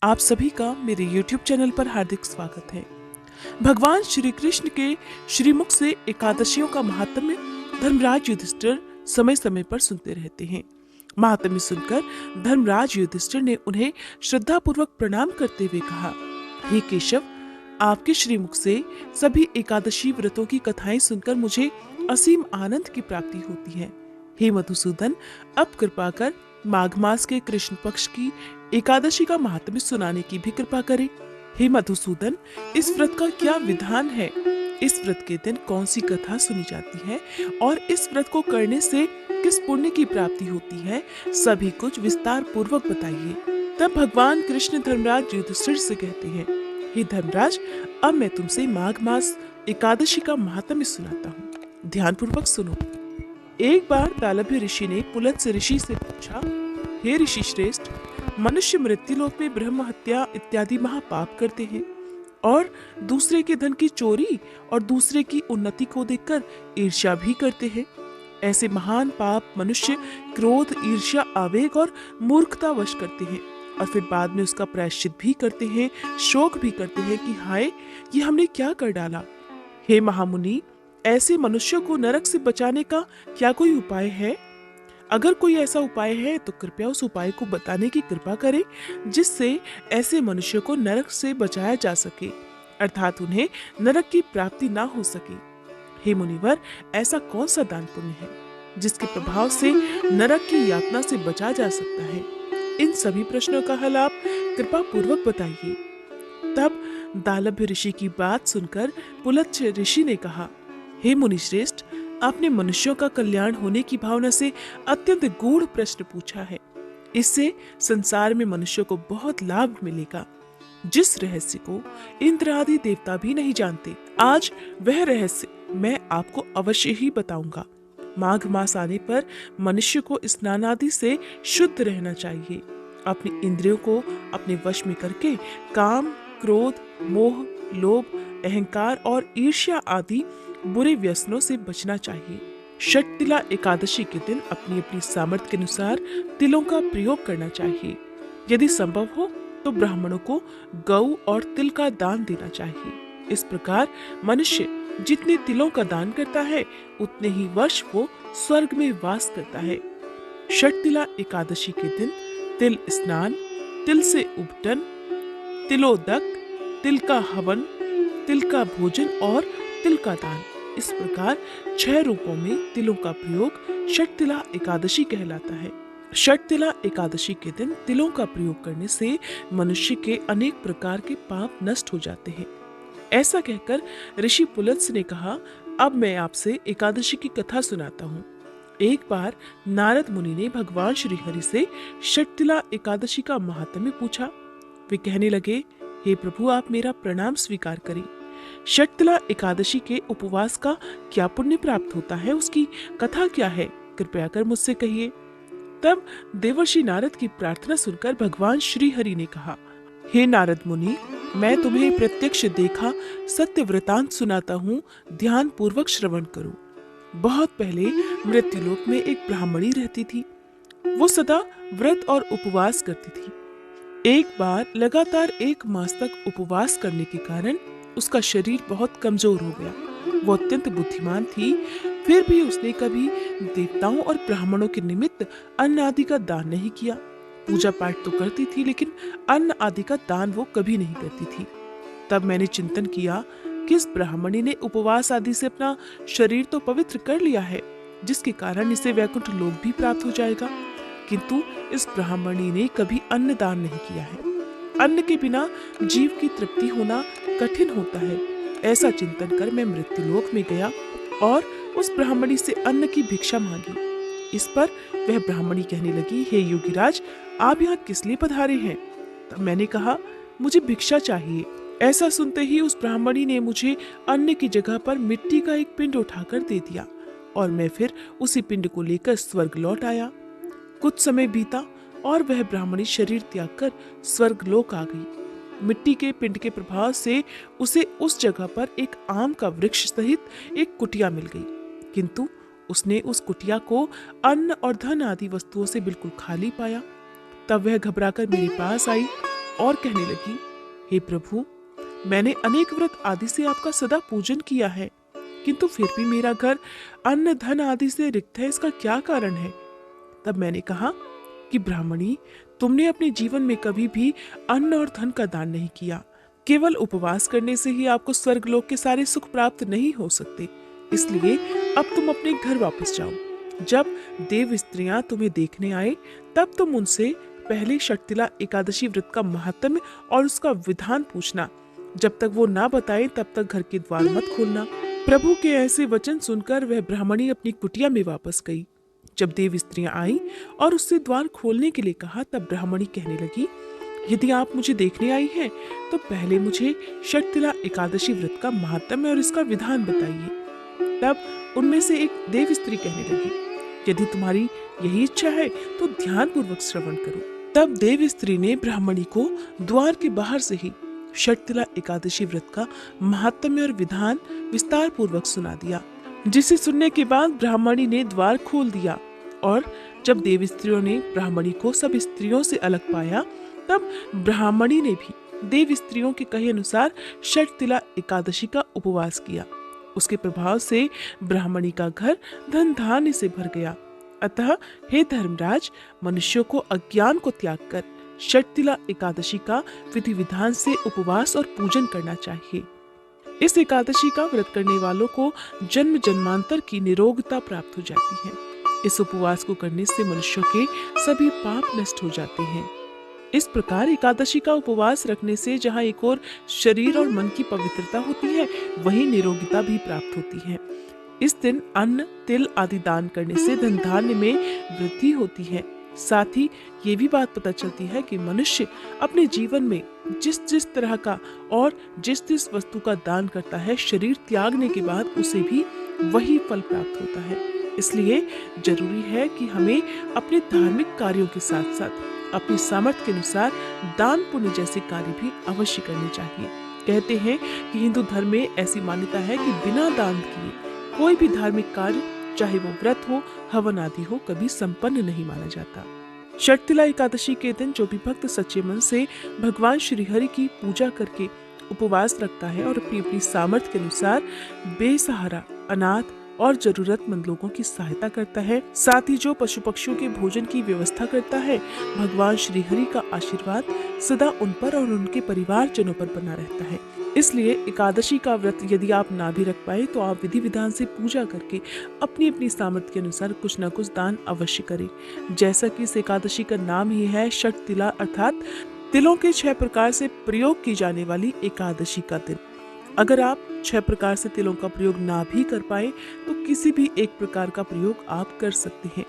आप सभी का मेरे YouTube चैनल पर हार्दिक स्वागत है। भगवान श्री कृष्ण के श्रीमुख से एकादशियों का महात्म्य धर्मराज युधिष्ठिर समय समय पर सुनते रहते हैं। महात्म्य सुनकर धर्मराज युधिष्ठिर ने उन्हें श्रद्धापूर्वक प्रणाम करते हुए कहा, हे केशव, आपके श्रीमुख से सभी एकादशी व्रतों की कथाएं सुनकर मुझे असीम आनंद की प्राप्ति होती है। हे मधुसूदन, अब कृपा कर माघ मास के कृष्ण पक्ष की एकादशी का महात्म्य सुनाने की भी कृपा करें। हे मधुसूदन, इस व्रत का क्या विधान है? इस व्रत के दिन कौन सी कथा सुनी जाती है और इस व्रत को करने से किस पुण्य की प्राप्ति होती है, सभी कुछ विस्तार पूर्वक बताइए। तब भगवान कृष्ण धर्मराज युधिष्ठिर से कहते हैं, हे धर्मराज, अब मैं तुमसे माघ मास एकादशी का महात्म्य सुनाता हूँ। ध्यान पूर्वक सुनो। एक बार तालभ्य ऋषि ने पुलत्स्य ऋषि से पूछा, हे ऋषि श्रेष्ठ, मनुष्य मृत्युलोक में ब्रह्म हत्या इत्यादि महापाप करते हैं और दूसरे के धन की चोरी और दूसरे की उन्नति को देखकर ईर्ष्या भी करते हैं। ऐसे महान पाप मनुष्य क्रोध, ईर्ष्या, आवेग और मूर्खता वश करते हैं और फिर बाद में उसका प्रायश्चित भी करते हैं, शोक भी करते हैं कि हाय, ये हमने क्या कर डाला। हे महामुनि, ऐसे मनुष्यों को नरक से बचाने का क्या कोई उपाय है? अगर कोई ऐसा उपाय है तो कृपया उस उपाय को बताने की कृपा करें, जिससे ऐसे मनुष्यों को नरक से बचाया जा सके, अर्थात उन्हें नरक की प्राप्ति ना हो सके। हे मुनिवर, ऐसा कौन सा दान पुण्य है जिसके प्रभाव से नरक की यातना से बचा जा सकता है? इन सभी प्रश्नों का हल आप कृपा पूर्वक बताइए। तब दालभ्य ऋषि की बात सुनकर पुलत्स्य ऋषि ने कहा, हे मुनि श्रेष्ठ, आपने मनुष्यों का कल्याण होने की भावना से अत्यंत गूढ़ प्रश्न पूछा है। इससे संसार में मनुष्यों को बहुत लाभ मिलेगा, जिस रहस्य को इंद्र आदि देवता भी नहीं जानते। आज वह रहस्य मैं आपको अवश्य ही बताऊंगा। माघ मास आने पर मनुष्य को स्नान आदि से शुद्ध रहना चाहिए। अपनी इंद्रियों को अपने वश में करके काम, क्रोध, मोह, लोभ, अहंकार और ईर्ष्या आदि बुरे व्यसनों से बचना चाहिए। षटतिला एकादशी के दिन अपनी अपनी सामर्थ्य के अनुसार तिलों का प्रयोग करना चाहिए। यदि संभव हो तो ब्राह्मणों को गऊ और तिल का दान देना चाहिए। इस प्रकार मनुष्य जितने तिलों का दान करता है, उतने ही वर्ष वो स्वर्ग में वास करता है। षटतिला एकादशी के दिन तिल स्नान, तिल से उबटन, तिलोदक, तिल का हवन, तिल का भोजन और तिल का दान, इस प्रकार 6 रूपों में तिलों का प्रयोग षटतिला एकादशी कहलाता है। षटतिला एकादशी के दिन तिलों का प्रयोग करने से मनुष्य के अनेक प्रकार के पाप नष्ट हो जाते हैं। ऐसा कहकर ऋषि पुलत्स्य ने कहा, अब मैं आपसे एकादशी की कथा सुनाता हूँ। एक बार नारद मुनि ने भगवान श्री हरि से षटतिला एकादशी का महात्म्य पूछा। वे कहने लगे, हे प्रभु, आप मेरा प्रणाम स्वीकार करें। षटतिला एकादशी के उपवास का क्या पुण्य प्राप्त होता है, उसकी कथा क्या है, कृपया कर मुझसे कहिए। तब देवर्षि नारद की प्रार्थना सुनकर भगवान श्री हरि ने कहा, हे नारद मुनि, मैं तुम्हें प्रत्यक्ष देखा सत्य वृतांत सुनाता हूँ, ध्यान पूर्वक श्रवण करो। बहुत पहले मृत्युलोक में एक ब्राह्मणी रहती थी। वो सदा व्रत और उपवास करती थी। एक बार लगातार 1 मास तक उपवास करने के कारण उसका शरीर बहुत कमजोर हो गया। वो अत्यंत बुद्धिमान थी, फिर भी उसने कभी देवताओं और ब्राह्मणों के निमित्त अन्न आदि का दान नहीं किया। पूजा पाठ तो करती थी, लेकिन अन्न आदि का दान वो कभी नहीं करती थी। तब मैंने चिंतन किया कि इस ब्राह्मणी ने उपवास आदि से अपना शरीर तो पवित्र कर लिया है, जिसके कारण इसे वैकुंठ लोक भी प्राप्त हो जाएगा, किंतु इस ब्राह्मणी ने कभी अन्न दान नहीं किया है। अन्न के बिना जीव की तृप्ति होना कठिन होता है। ऐसा चिंतन कर मैं मृत्युलोक में गया और उस ब्राह्मणी से अन्न की भिक्षा मांगी। इस पर वह ब्राह्मणी कहने लगी, हे योगीराज, आप यहाँ किस लिए पधारे हैं? तब मैंने कहा, मुझे भिक्षा चाहिए। ऐसा सुनते ही उस ब्राह्मणी ने मुझे अन्न की जगह पर मिट्टी का एक पिंड उठाकर दे दिया और मैं फिर उसी पिंड को लेकर स्वर्ग लौट आया। कुछ समय बीता और वह ब्राह्मणी शरीर त्याग कर स्वर्ग लोक आ गई। मिट्टी के पिंड के प्रभाव से उसे उस जगह पर एक आम का वृक्ष सहित एक कुटिया मिल गई, किंतु उसने उस कुटिया को अन्न और धन आदि वस्तुओं से बिल्कुल खाली पाया। तब वह घबराकर मेरे पास आई और कहने लगी, हे प्रभु, मैंने अनेक व्रत आदि से आपका सदा पूजन किया है, किंतु फिर भी मेरा घर अन्न धन आदि से रिक्त है, इसका क्या कारण है? तब मैंने कहा कि ब्राह्मणी, तुमने अपने जीवन में कभी भी अन्न और धन का दान नहीं किया। केवल उपवास करने से ही आपको स्वर्गलोक के सारे सुख प्राप्त नहीं हो सकते, इसलिए अब तुम अपने घर वापस जाओ। जब देव स्त्रियां तुम्हें देखने आए, तब तुम उनसे पहले षटतिला एकादशी व्रत का महात्म्य और उसका विधान पूछना। जब तक वो ना बताए, तब तक घर के द्वार मत खोलना। प्रभु के ऐसे वचन सुनकर वह ब्राह्मणी अपनी कुटिया में वापस गई। जब देव स्त्रियां आईं और उससे द्वार खोलने के लिए कहा, तब ब्राह्मणी कहने लगी, यदि आप मुझे देखने आई हैं, तो पहले मुझे षटतिला एकादशी व्रत का महात्म्य और इसका विधान बताइए। तब उनमें से एक देव स्त्री कहने लगी, यदि तुम्हारी यही इच्छा है तो ध्यान पूर्वक श्रवण करो। तब देव स्त्री ने ब्राह्मणी को द्वार के बाहर से ही षटतिला एकादशी व्रत का महात्म्य और विधान विस्तार पूर्वक सुना दिया, जिसे सुनने के बाद ब्राह्मणी ने द्वार खोल दिया। और जब देव स्त्रियों ने ब्राह्मणी को सब स्त्रियों से अलग पाया, तब ब्राह्मणी ने भी देव स्त्रियों के कहे अनुसार षटतिला एकादशी का उपवास किया। उसके प्रभाव से ब्राह्मणी का घर धन धान्य से भर गया। अतः हे धर्मराज, मनुष्यों को अज्ञान को त्याग कर षटतिला एकादशी का विधि विधान से उपवास और पूजन करना चाहिए। इस एकादशी का व्रत करने वालों को जन्म जन्मांतर की निरोगता प्राप्त हो जाती है। इस उपवास को करने से मनुष्यों के सभी पाप नष्ट हो जाते हैं। इस प्रकार एकादशी का उपवास रखने से जहाँ एक और शरीर और मन की पवित्रता होती है, वहीं निरोगिता भी प्राप्त होती है। इस दिन अन्न, तिल आदि दान करने से धन धान्य में वृद्धि होती है। साथ ही ये भी बात पता चलती है कि मनुष्य अपने जीवन में जिस जिस तरह का और जिस जिस वस्तु का दान करता है, शरीर त्यागने के बाद उसे भी वही फल प्राप्त होता है। इसलिए जरूरी है कि हमें अपने धार्मिक कार्यों के साथ साथ अपनी सामर्थ्य के अनुसार दान पुण्य जैसे कार्य भी अवश्य करने चाहिए। कहते हैं कि हिंदू धर्म में ऐसी मान्यता है कि बिना दान किए कोई भी धार्मिक कार्य, चाहे वो व्रत हो, हवन आदि हो, कभी संपन्न नहीं माना जाता। षटतिला एकादशी के दिन जो भी भक्त सच्चे मन से भगवान श्री हरि की पूजा करके उपवास रखता है और अपनी अपनी सामर्थ्य के अनुसार बेसहारा, अनाथ और जरूरतमंद लोगों की सहायता करता है, साथ ही जो पशु पक्षियों के भोजन की व्यवस्था करता है, भगवान श्री हरि का आशीर्वाद सदा उन पर और उनके परिवारजनों पर बना रहता है। इसलिए एकादशी का व्रत यदि आप ना भी रख पाए, तो आप विधि विधान से पूजा करके अपनी अपनी सामर्थ्य के अनुसार कुछ न कुछ दान अवश्य करें। जैसा कि इस एकादशी का नाम ही है षटतिला, अर्थात तिलों के 6 प्रकार से प्रयोग की जाने वाली एकादशी का दिन। अगर आप 6 प्रकार से तिलों का प्रयोग ना भी कर पाए, तो किसी भी एक प्रकार का प्रयोग आप कर सकते हैं।